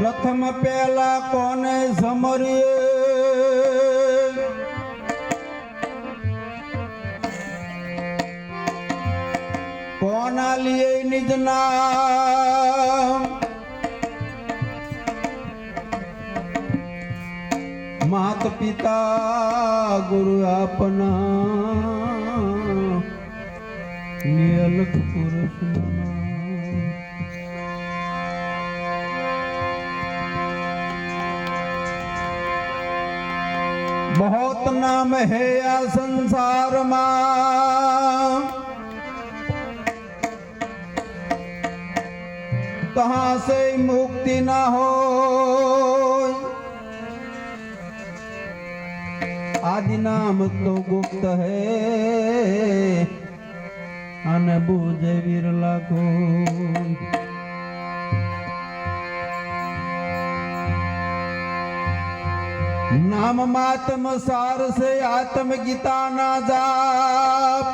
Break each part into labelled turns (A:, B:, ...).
A: પ્રથમ પેલા કોને સમરીએ કોના લીએ નિજ નામ માત પિતા ગુરુ આપના નિયલક પુરુષ बहुत नाम है या संसार में कहां से मुक्ति ना हो आदि नाम तो गुप्त है अन बूझे विरला को नाम मातम सार से आत्म गीता ना जाप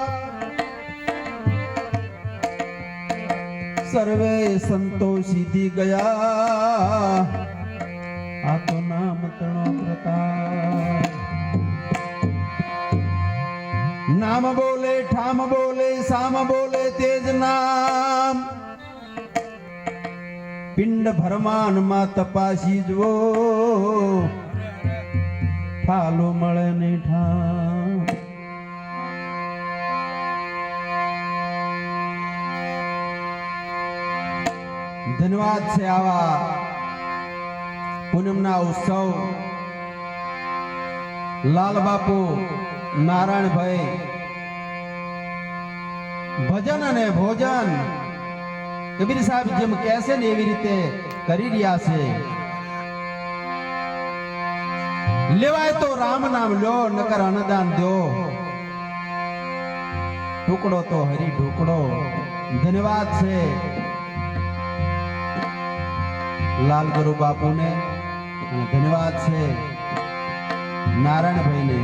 A: सर्वे संतोषी थी गया आ तो नाम तणो प्रताप नाम बोले ठाम बोले साम बोले तेज नाम पिंड भरमान मा तपासी जो फालो મળે નહીં ઠામ ધન્યવાદ છે આવા પૂનમના ઉત્સવ લાલ બાપુ નારાયણભાઈ ભજન અને ભોજન કબીર સાહેબ જેમ કહેશે ને એવી રીતે કરી રહ્યા છે लेवाय तो राम नाम लो नकर अनुदान दो टुकड़ो तो हरी ढुकड़ो धन्यवाद से लाल गुरु बापू ने धन्यवाद से नारायण भाई ने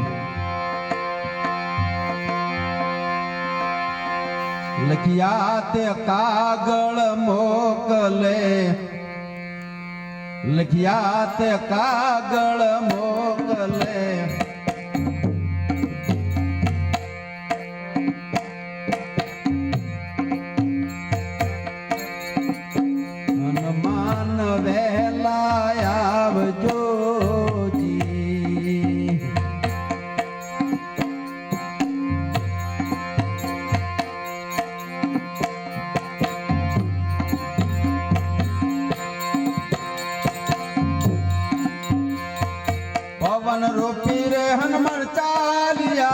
A: लखिया ते कागल मोकले लखिया ते कागल मोकले हनुमान वेला आवजो जी पवन रूपी रे हनुमान चालिया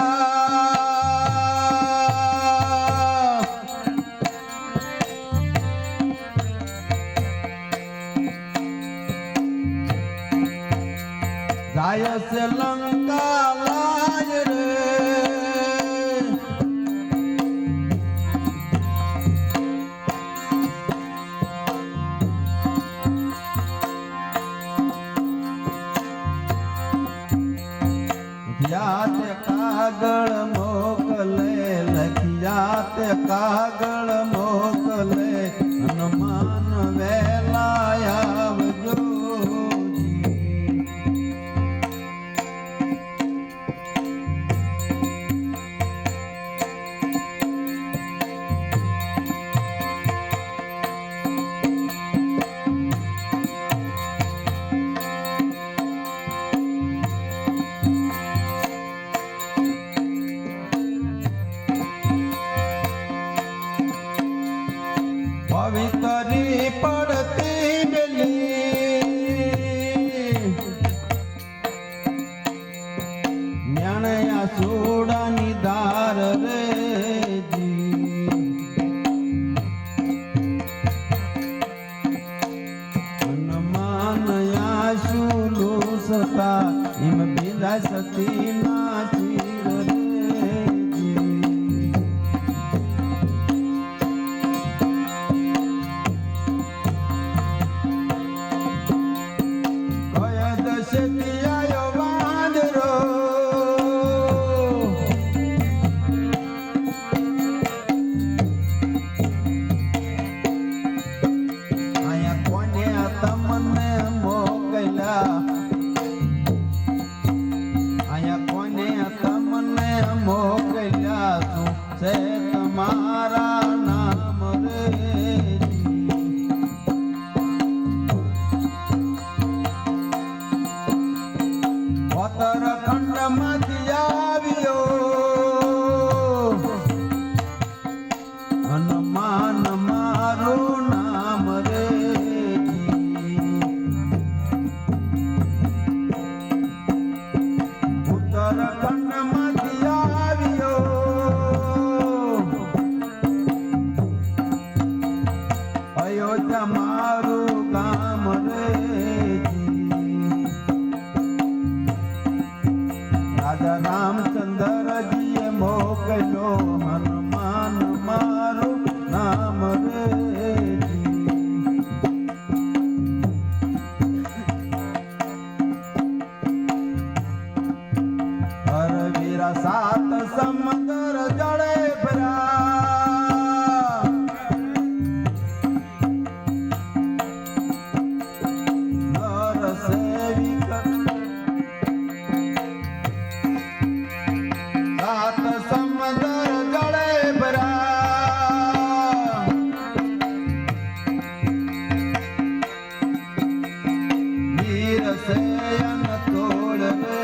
A: जाय से लंका लाय रे लखियाते कागल मोकले लखियाते कागल मोकले हनुमान वेला आवजो जी મોકલ્યો હનુમાન મારું નામ રે હરવીરા સાત સમંદર જળે ભર્યા નર સેવિક સાત સમંદર જળે ભર્યા વીર સેયન તોડ રે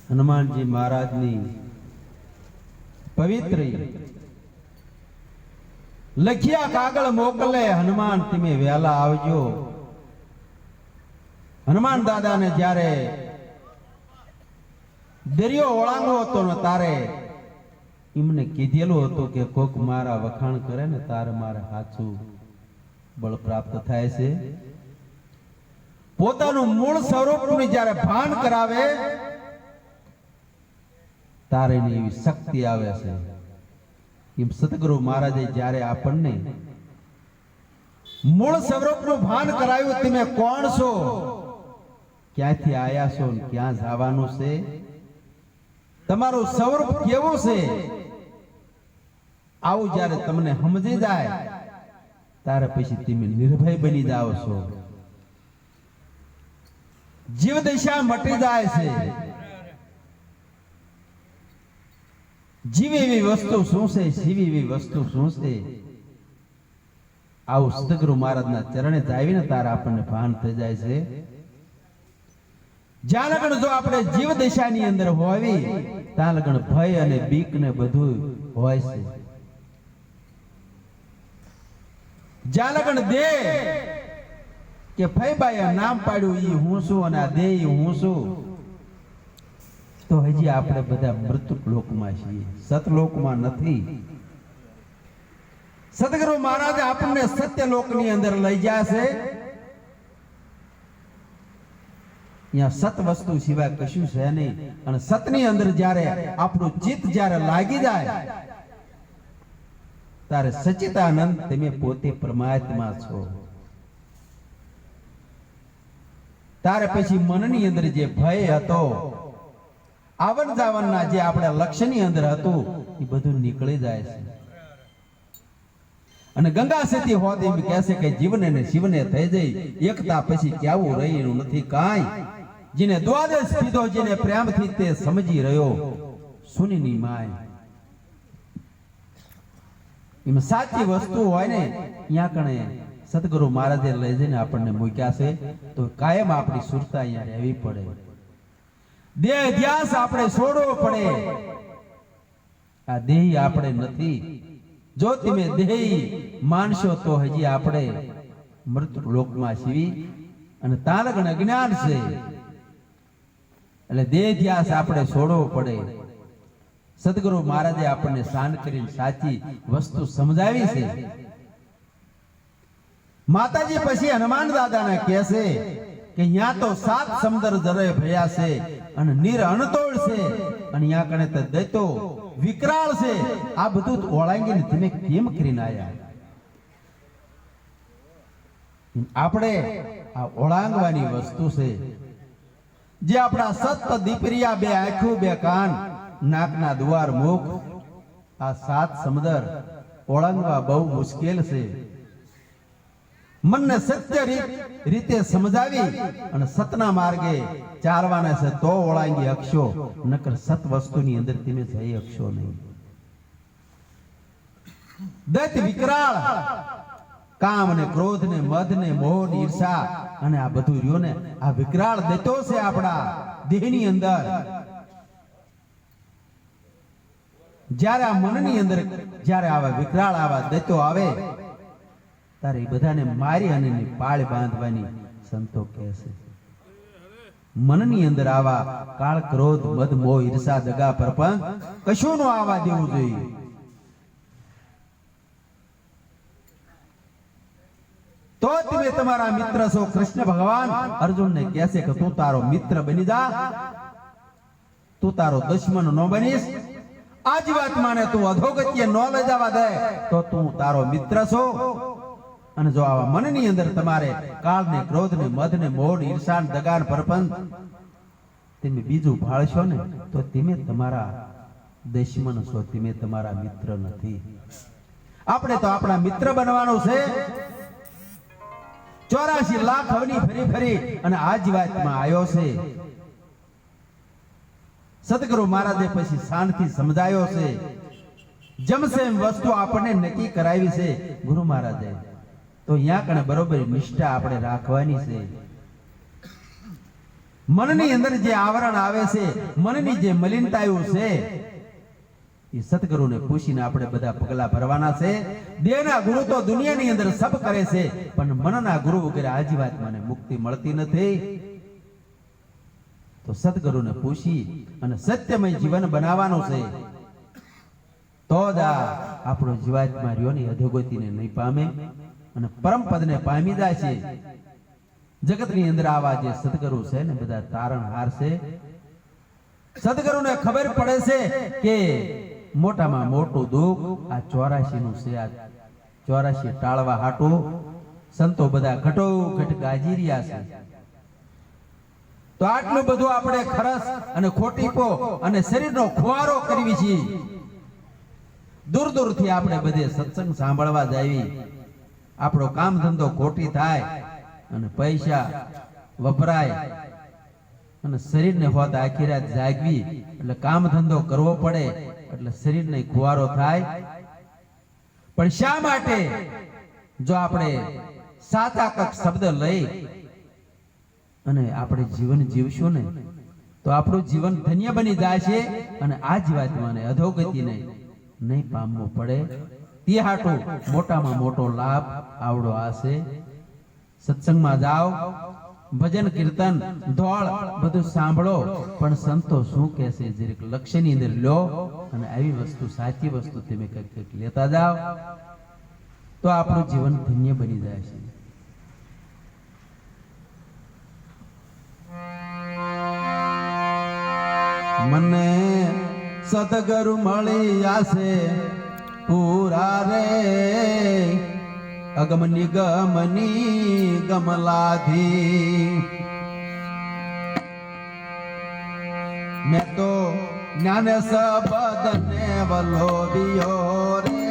A: હનુમાનજી મહારાજની પવિત્ર લખ્યા કાગળ મોકલે હનુમાન તમે વહેલા આવજો. હનુમાન દાદાને જ્યારે દરિયો ઓળાંગો હતો ને તારે એમને કીધેલું હતું કે કોક મારા વખાણ કરે ને તારે મારે સાચું બળ પ્રાપ્ત થાય છે. પોતાનું મૂળ સ્વરૂપનું જ્યારે ભાન કરાવે તારે એવી શક્તિ આવે છે. એમ સતગુરુ મહારાજે જ્યારે આપણને મૂળ સ્વરૂપનું ભાન કરાવ્યું, તમે કોણ છો, ક્યાંથી આયા છો, ક્યાં જવાનું છે, તમારું સ્વરૂપ કેવું છે, આવું જ્યારે તમને સમજી જાય ત્યારે પછી તમે નિર્ભય બની જાઓ છો. જીવ દશા મટી જાય છે. જીવ એવી વસ્તુ શું છે, શિવ એવી વસ્તુ શું છે, આવું સદગુરુ મહારાજના ચરણે જાવીને તારે આપણને ભાન થઈ જાય છે. જ્યાં લગન જો આપણે જીવ દશાની અંદર હોવી ત્યાં લગન ભય અને બીક ને બધું હોય છે. જ્યાં લગન દે કે ફઈબાએ નામ પાડ્યું ઈ હું છું અને આ દે ઈ હું છું, તો હજી આપણે બધા મૃત્યુ લોકમાં છીએ, સતલોકમાં નથી. સદગુરુ મહારાજ આપણને સત્ય લોકની અંદર લઈ જશે. અહીંયા સત વસ્તુ સિવાય કશું છે નહીં. અને સતની અંદર જ્યારે આપણું ચિત્ત જ્યારે લાગી જાય ત્યારે સચિતાનંદ તમે પોતે પરમાત્મા છો. ત્યારે પછી મનની અંદર જે ભય હતો, આવન જાવનના જે આપણે લક્ષ્યની અંદર હતું, એ બધું નીકળી જાય છે. અને ગંગા સતી હોત એમ કહેશે કે જીવને ને શિવને થઈ જઈ એકતા પછી ક્યાવું રહ્યું નથી કાંઈ. જેને દ્વાદશ કીધો, જેને પ્રેમથી તે સમજી રહ્યો સુનીની માય. એમાં સાચી વસ્તુ હોય ને ત્યાં કણે સદગુરુ મહારાજે લઈ જઈને આપણને મૂક્યા છે. તો કાયમ આપણી સુરતા અહીંયા રહેવી પડે. દેહ ધ્યાસ આપણે છોડવો પડે. આ દેહી આપણે નથી. જો તમે દેહી માનશો તો હજી આપણે મૃત્યુ લોકમાં છીએ અને તાલગણ અજ્ઞાન છે. એટલે દેહ ધ્યાસ આપણે છોડવો પડે. સદગુરુ મહારાજે આપણને શાન કરીને સાચી વસ્તુ સમજાવી છે. માતાજી પછી હનુમાન દાદાને કહે છે કે અહીંયા તો 7 સમુદ્ર જરે ભર્યા છે અને નીર અણતોડ છે, અને અહીંયા કણે તો દૈતો વિકરાળ છે આ બધું ઓળાંગીને તમે કેમ કરીને આયા? આપણે આ ઓળાંગવાની વસ્તુ છે જે આપણા સત દીપરિયા, બે આંખો, બે કાન, નાકના દ્વાર, મુખ, આ સાત સમદર ઓળંગવા બહુ મુશ્કેલ છે. મનને સત્ય રીતે સમજાવી અને સતના માર્ગે ચાલવાના છે તો ઓળાંગી અક્ષો, નકર સત વસ્તુની અંદર તમે જઈ અક્ષો નહીં. દૈત વિકરાળ કામ ને ક્રોધ ને મદ ને મોહ ને ઈર્ષા અને આ બધું રહ્યું ને આ વિકરાળ દૈતો છે આપણા દેહની અંદર. જ્યારે આ મનની અંદર જ્યારે આવા વિકરાળ આવા દૈતો આવે ત્યારે એ બધાને મારી અને પાળ બાંધવાની સંતો કહે છે. મનની અંદર આવા કાળ, ક્રોધ, મદ, મોહ, ઈર્ષા, દગા, પરપંચ કશું નો આવવા દેવું જોઈએ. તો તમે તમારા મિત્ર છો. કૃષ્ણ ભગવાન અર્જુનને કહે છે કે તું તારો મિત્ર બની જા, તું તારો દુશ્મન ન બનીશ. આ જ વાત માને તું અધોગતિએ ન લઈ જવા દે તો તું તારો મિત્ર છો. અને જો આવા મનની અંદર તમારે કાળ ને ક્રોધ ને મદ ને મોહ ને ઈર્ષા ને દગા ને પરપંચ તમે બીજું ભાળશો ને તો તમે તમારા દુશ્મન છો, તમે તમારા મિત્ર નથી. આપણે તો આપણા મિત્ર બનવાનું છે. 84 લાખ અવની ફરી ફરી અને આ જ વાતમાં આવ્યો છે. સદગુરુ મહારાજે પછી શાંતિ સમજાયો છે. જમશે એમ વસ્તુ આપણને નક્કી કરાવી છે ગુરુ મહારાજે. તો અહીંયા કણે બરોબર નિષ્ઠા આપણે રાખવાની છે. મનની અંદર જે આવરણ આવે છે, મનની જે મલિનતાઓ છે એ સદગુરુને પૂછીને આપણે બધા પગલા ભરવાના છે. દેહના ગુરુ તો દુનિયાની અંદર સબ કરે છે, પણ મનના ગુરુ વગેરે આજીવાતમાં મુક્તિ મળતી નથી. તો સદગુરુને પૂછી અને સત્યમય જીવન બનાવવાનું છે. તો જ આપણો જીવાત્મા રહ્યો ને અધોગતિને નહીં પામે અને પરમ પદને પામી જાય છે. જગતની અંદર આવા જે સદગુરુ છે ને બધા તારણહાર છે. સદગુરુને ખબર પડે છે કે મોટામાં મોટું દુઃખ આ 84 નું છે. આ 84 ટાળવા હાટું સંતો બધા ઘટોઘટ ગાજી રહ્યા છે. તો આટલું બધું આપણે ખરસ અને ખોટીપો અને શરીરનો ખુવારો કરવી છે. દૂર દૂરથી આપણે બધે સત્સંગ સાંભળવા જાવી. આપણો કામ ધંધો ખોટી થાય અને પૈસા વપરાય અને શરીરને હોત આખી રાત જાગવી એટલે કામ ધંધો કરવો પડે એટલે શરીરને ખુવારો થાય. પણ શા માટે? જો આપણે સાચા કક શબ્દ લઈ અને આપણે જીવન જીવશું ને તો આપણું જીવન ધન્ય બની જાય છે અને આ જ વાતમાં અધોગતિને નહીં પામવું પડે. તે હાટું મોટામાં મોટો લાભ આવડો આ છે. સત્સંગમાં જાઓ, ભજન કીર્તન ધોળ બધું સાંભળો, પણ સંતો શું કહે છે જરીક લક્ષ્યની અંદર લો અને આવી વસ્તુ સાચી વસ્તુ તમે કંઈક લેતા જાઓ તો આપણું જીવન ધન્ય બની જાય છે. મને સદગુરુ મળી આશે પૂરા રે, અગમ નિગમની ગમલાધી. મેં તો જ્ઞાન સબદને વલોવ્યો રે,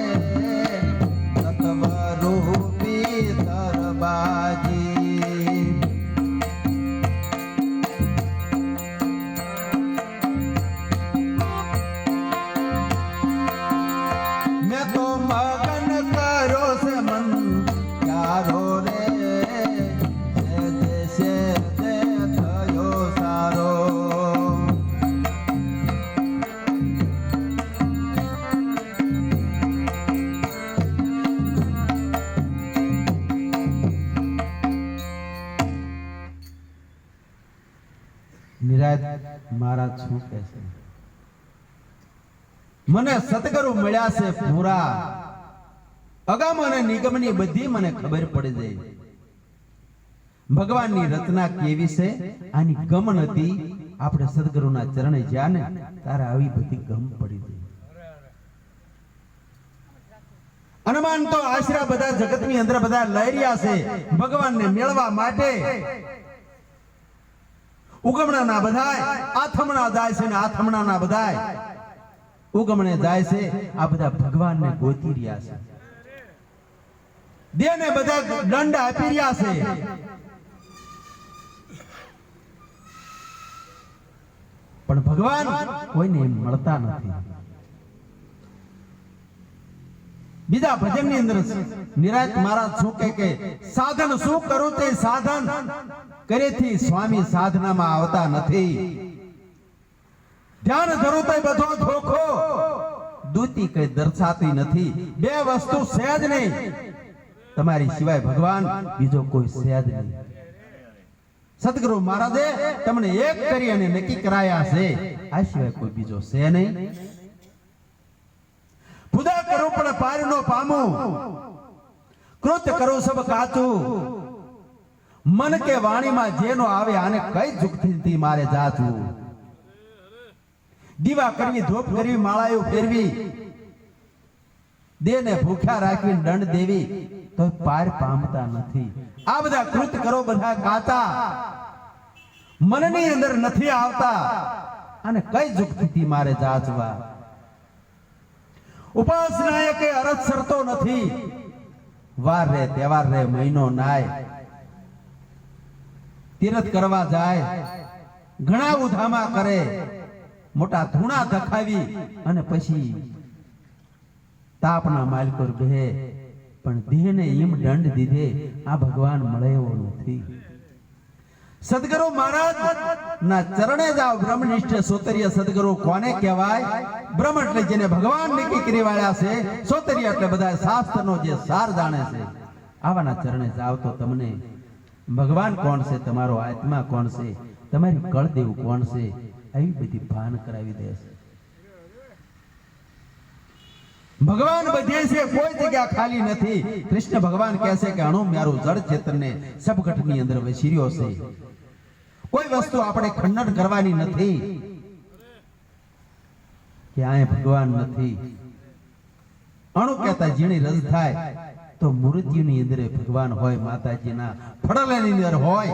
A: તત્વરૂપી તરબાજી. મેં તો મગન કર્યો છે મન યારો રે, છે થયો સારો. નિરાત મહારાજ શું કહે છે? મને સદગુરુ મળ્યા છે પૂરા, અગમ અને નિગમની બધી મને ખબર પડી જાય. ભગવાનની રચના કેવી છે આની ગમ નથી. આપણે સદગુરુના ચરણે જ્યાં ને તારે આવી બધી ગમ પડી જાય. હનુમાન તો આશરા બધા જગતની અંદર બધા લહેરિયા છે ભગવાનને મેળવા માટે. ઉગમણાના બધાય આથમણા જાય છે ને આથમણાના બધાય ઉગમણે જાય છે. આ બધા ભગવાનને ગોતી રહ્યા છે. દેને બધા દંડ આપી રહ્યા છે. પણ ભગવાન કોઈને મળતા નથી. બીજા ભજનની અંદર નિરાત મહારાજ શું કે સાધન શું કરું તે સાધન કરેથી સ્વામી સાધનામાં આવતા નથી. ધ્યાન ધરું તે બધો ધોખો દૂતી કઈ દર્શાતી નથી. બે વસ્તુ સહેજ નહીં, તમારી સિવાય ભગવાન બીજો કોઈ સહેજ નહીં. સદગુરુ મહારાજે તમને એક કરી અને નક્કી કરાયા છે, આ સિવાય કોઈ બીજો છે નહીં. ખુદા કરું પણ પાર નો પામું, કૃત્ય કરું સબ કાચું. મન કે વાણીમાં જેનો આવે આને કઈ જુગથી મારે જાચું. દીવા કરવી, ધૂપ કરવી, માળાઓ ફેરવી, દેને ભૂખ્યા રાખવી, દંડ દેવી તો પાર પામતા નથી. આ બધા કૃત્ય કરો બધા કાચા, મનની અંદર નથી આવતા, અને કઈ જુગથી મારે જાચવા. ઉપાસના કે અરજ સરતો નથી, વાર રે તહેવાર રે મહિનો નાય. તીરથ કરવા જાય, ઘણા ઉધામા કરે, મોટા ધૂણા ધખાવી અને પછી તાપના માલિકો બેહે, પણ દેહને એમ દંડ દીધે આ ભગવાન મળે એવો નથી. સદગુરુ મહારાજ ના ચરણે જાઓ. બ્રહ્મનિષ્ઠ સોતરીય સદગુરુ કોને કહેવાય? બ્રહ્મ એટલે જેને ભગવાન નક્કી કરી વાળ્યા છે. સોતરીય એટલે બધા શાસ્ત્રનો જે સાર જાણે છે. આવાના ચરણે જાઓ તો તમને ભગવાન કોણ છે, તમારો આત્મા કોણ છે, તમારી કળદેવ કોણ છે, આવી બધી ભાન કરાવી દે છે. ભગવાન બધે છે, કોઈ જગ્યા ખાલી નથી. કૃષ્ણ ભગવાન કહે છે કે અણુ મારું જળ ચેતનને સબઘટની અંદર વસીર્યો છે. કોઈ વસ્તુ આપણે ખંડન કરવાની નથી કે આ ભગવાન નથી. અણુ કહેતા ઝીણી રજ થાય તો મૂર્તિની અંદર ભગવાન હોય, માતાજીના ફળલાની અંદર હોય,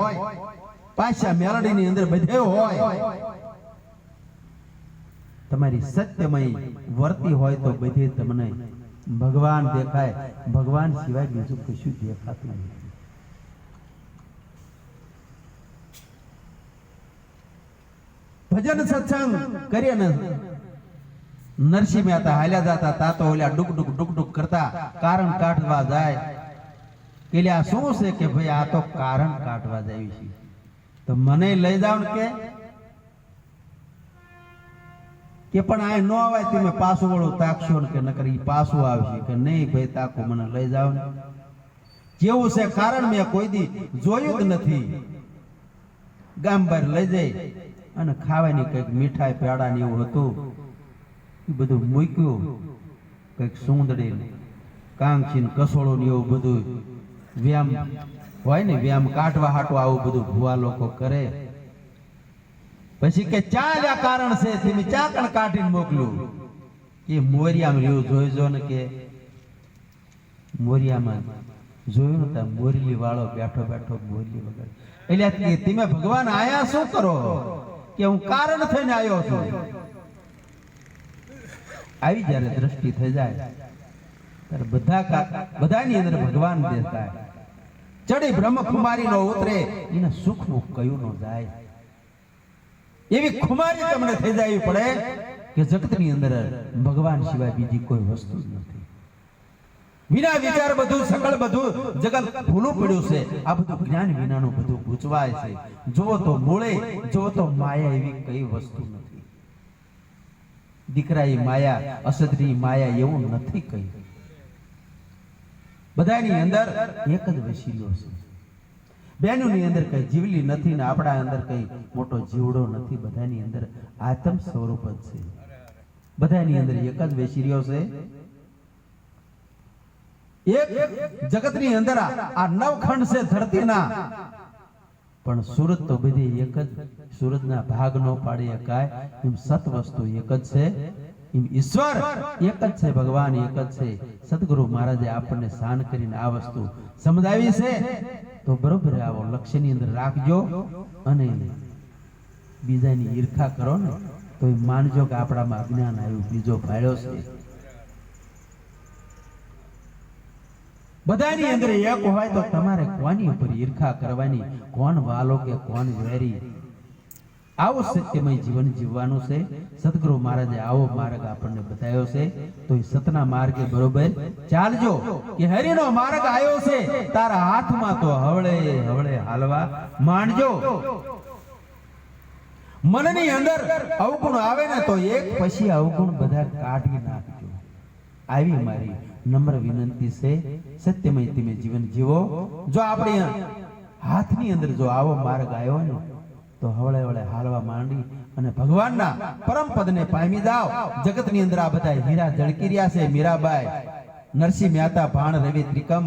A: પાછા મેલડીની અંદર બધે હોય. તમારી સત્યમય વર્તી હોય તો બધે તમને ભગવાન દેખાય. ભગવાન સિવાય બીજું કશું દેખાતું નથી. ભજન સત્સંગ કરીએ ને નરસિંહ મહેતા હાલ્યા જતા તા તો ઓલા ડુક ડુક કરતા કારણ કાઢવા જાય. એટલે આ શું છે કે ભાઈ આ તો કારણ કાઢવા જાય છે, તો મને લઈ જાવ ને કે પણ આ ન આવાય તમે પાછું વળું તાકશો ને કે નકર ઈ પાછું આવશે કે નહીં ભાઈ તાકો મને લઈ જાવ ને. જેવું છે કારણ મેં કોઈ દી જોયું જ નથી. ગામ બહાર લઈ જઈ અને ખાવાની કઈક મીઠાઈ પેડા ને એવું હતું, એ બધું મૂક્યું. કઈક સુંદડી કાંગછી ને કસોળું ને એવું બધું વ્યાયામ હોય ને, વ્યાયામ કાઢવા હાટું આવું બધું ભુવા લોકો કરે. પછી કે ચાલ્યા કારણ છે તમે ચાકણ કાઢીને મોકલું. કે મોરિયામાં રહ્યું જોઈજો ને કે મોરિયામાં જોયું ને ત્યાં મોરલી વાળો બેઠો બેઠો મોરલી વગર. એટલે તમે ભગવાન આયા શું કરો? કે હું કારણ થઈને આવ્યો છું. આવી જયારે દ્રષ્ટિ થઈ જાય ત્યારે બધાની અંદર ભગવાન દેખાય. ચડી બ્રહ્મકુમારી નો ઉતરે એને સુખ મુખ કયું ન જાય. એવી ખુમારી તમને થઈ જવી પડે કે જગતની અંદર ભગવાન સિવાય બીજી કોઈ વસ્તુ જ નથી. વિના વિચાર બધું સકળ બધું જગત ભૂલું પડ્યું છે. આ બધું જ્ઞાન વિનાનું બધું ગૂંચવાય છે. જો તો મૂળે, જો તો માયા એવી કઈ વસ્તુ નથી. દીકરા માયા, અસદરી માયા એવું નથી કઈ. બધાની અંદર એક જ વસીલો છે. બેનોની અંદર કઈ જીવલી નથી ને આપણા અંદર કઈ મોટો જીવડો નથી. બધાની અંદર આત્મ સ્વરૂપ જ છે. બધાની અંદર એક જ બેસી રહ્યો છે. એક જગતની અંદર આ નવખંડ છે ધરતીના, પણ સુરત તો બધી એક જ. સુરતના ભાગ નો પાડી શકાય એમ સત વસ્તુ એક જ છે. એમ ઈશ્વર એક જ છે, ભગવાન એક જ છે. સદગુરુ મહારાજે આપણને શાન કરીને આ વસ્તુ સમજાવી છે. તો બરોબર આવો લક્ષ્યની અંદર રાખજો અને બીજાની ઈર્ખા કરો ને તો માનજો કે આપણામાં અજ્ઞાન આવ્યું, બીજો ભાળ્યો છે. બધાની અંદર એક હોય તો તમારે કોની ઉપર ઈર્ખા કરવાની, કોણ વાલો કે કોણ વેરી, આવો સત્યમય જીવન જીવવાનું છે. સદગુરુ મહારાજે આવો માર્ગ આપણને બતાવ્યો છે. તો એ સતના માર્ગે બરોબર ચાલજો કે હરિનો માર્ગ આવ્યો છે તારા હાથમાં, તો હવળે હવળે હાલવા માંડજો. મનની અંદર અવગુણ આવે ને તો એક પછી અવગુણ બધા કાઢી નાખજો. આવી મારી નમ્ર વિનંતી છે. સત્યમય તમે જીવન જીવો. જો આપણે હાથની અંદર જો આવો માર્ગ આવ્યો ને તો હવળે હવળે હાલવા માંડી અને ભગવાનના પરમ પદને પામી જાઓ. જગતની અંદર આ બધા હીરા ઝળકી રહ્યા છે. મીરાબાઈ, નરસિંહ મહેતા, ભાણ, રવિ, ત્રિકમ,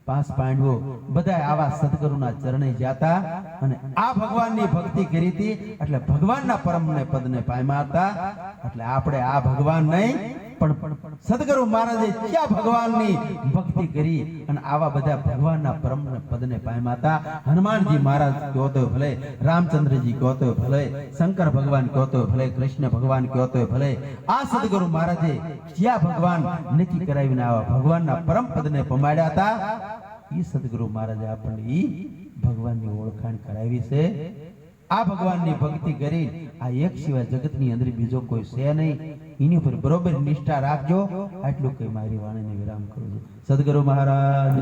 A: 5 પાંડવો બધા આવા સદગુરુના ચરણે જાતા અને આ ભગવાનની ભક્તિ કરી હતી એટલે ભગવાનના પરમને પદને પામ્યા હતા. એટલે આપણે આ ભગવાન નહીં પણ સદગુરુ મહારાજે ક્યાં ભગવાનની ભક્તિ કરી અને આવા બધા ભગવાનના પરમ પદને પામ્યા હતા. હનુમાનજી મહારાજ કહો તો ભલે, રામચંદ્રજી કહો તો ભલે, શંકર ભગવાન કહો તો ભલે, કૃષ્ણ ભગવાન કહો તો ભલે, આ સદગુરુ મહારાજે ક્યાં ભગવાન નક્કી કરાવીને આવા ભગવાનના પરમ પદને પમાડ્યા હતા. એ સદગુરુ મહારાજે આપણને ઈ ભગવાનની ઓળખાણ કરાવી છે. આ ભગવાનની ભક્તિ કરી આ એક સિવાય જગતની અંદર બીજો કોઈ છે નહીં. એની ઉપર બરોબર નિષ્ઠા રાખજો. આટલું કઈ મારી વાણીને વિરામ કરું છું. સદગુરુ મહારાજ.